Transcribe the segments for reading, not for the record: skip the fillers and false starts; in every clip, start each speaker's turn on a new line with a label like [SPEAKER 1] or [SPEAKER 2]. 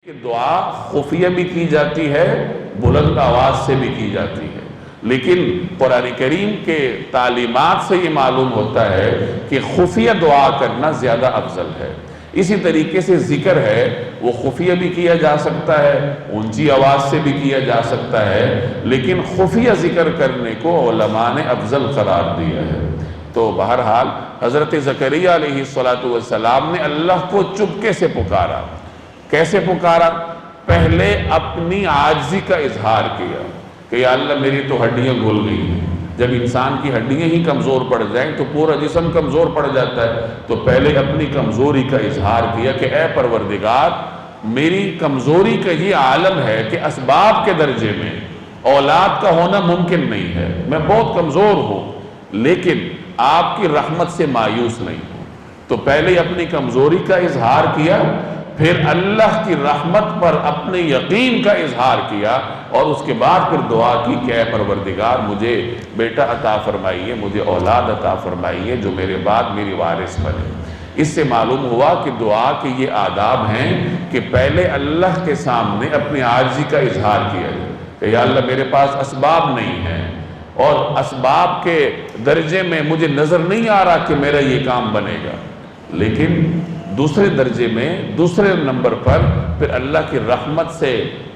[SPEAKER 1] کہ دعا خفیہ بھی کی جاتی ہے، بلند آواز سے بھی کی جاتی ہے، لیکن قرآن کریم کے تعلیمات سے یہ معلوم ہوتا ہے کہ خفیہ دعا کرنا زیادہ افضل ہے۔ اسی طریقے سے ذکر ہے، وہ خفیہ بھی کیا جا سکتا ہے، اونچی آواز سے بھی کیا جا سکتا ہے، لیکن خفیہ ذکر کرنے کو علماء نے افضل قرار دیا ہے۔ تو بہرحال حضرت زکریا علیہ السلام نے اللہ کو چپکے سے پکارا۔ کیسے پکارا؟ پہلے اپنی عاجزی کا اظہار کیا کہ یا اللہ میری تو ہڈیاں گھل گئی ہیں۔ جب انسان کی ہڈیاں ہی کمزور پڑ جائیں تو پورا جسم کمزور پڑ جاتا ہے۔ تو پہلے اپنی کمزوری کا اظہار کیا کہ اے پروردگار، میری کمزوری کا یہ عالم ہے کہ اسباب کے درجے میں اولاد کا ہونا ممکن نہیں ہے، میں بہت کمزور ہوں، لیکن آپ کی رحمت سے مایوس نہیں ہوں۔ تو پہلے اپنی کمزوری کا اظہار کیا، پھر اللہ کی رحمت پر اپنے یقین کا اظہار کیا، اور اس کے بعد پھر دعا کی کہ اے پروردگار مجھے بیٹا عطا فرمائیے، مجھے اولاد عطا فرمائیے جو میرے بعد میری وارث بنے۔ اس سے معلوم ہوا کہ دعا کے یہ آداب ہیں کہ پہلے اللہ کے سامنے اپنی عاجزی کا اظہار کیا جائے کہ یا اللہ میرے پاس اسباب نہیں ہیں، اور اسباب کے درجے میں مجھے نظر نہیں آ رہا کہ میرا یہ کام بنے گا، لیکن دوسرے درجے میں دوسرے نمبر پر پھر اللہ کی رحمت سے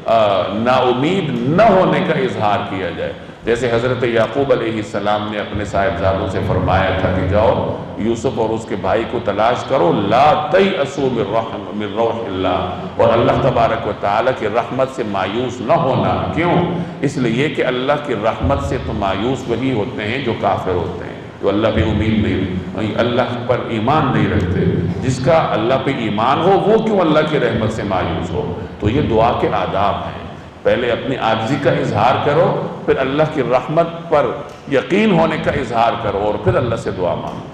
[SPEAKER 1] نا امید نہ ہونے کا اظہار کیا جائے۔ جیسے حضرت یعقوب علیہ السلام نے اپنے صاحبزادوں سے فرمایا تھا کہ جاؤ یوسف اور اس کے بھائی کو تلاش کرو، لا تیأسوا من روح اللہ، اور اللہ تبارک و تعالیٰ کی رحمت سے مایوس نہ ہونا۔ کیوں؟ اس لیے کہ اللہ کی رحمت سے تو مایوس وہی ہوتے ہیں جو کافر ہوتے ہیں، جو اللہ پہ امید نہیں، اللہ پر ایمان نہیں رکھتے۔ جس کا اللہ پہ ایمان ہو وہ کیوں اللہ کی رحمت سے مایوس ہو؟ تو یہ دعا کے آداب ہیں، پہلے اپنی عاجزی کا اظہار کرو، پھر اللہ کی رحمت پر یقین ہونے کا اظہار کرو، اور پھر اللہ سے دعا مانگو۔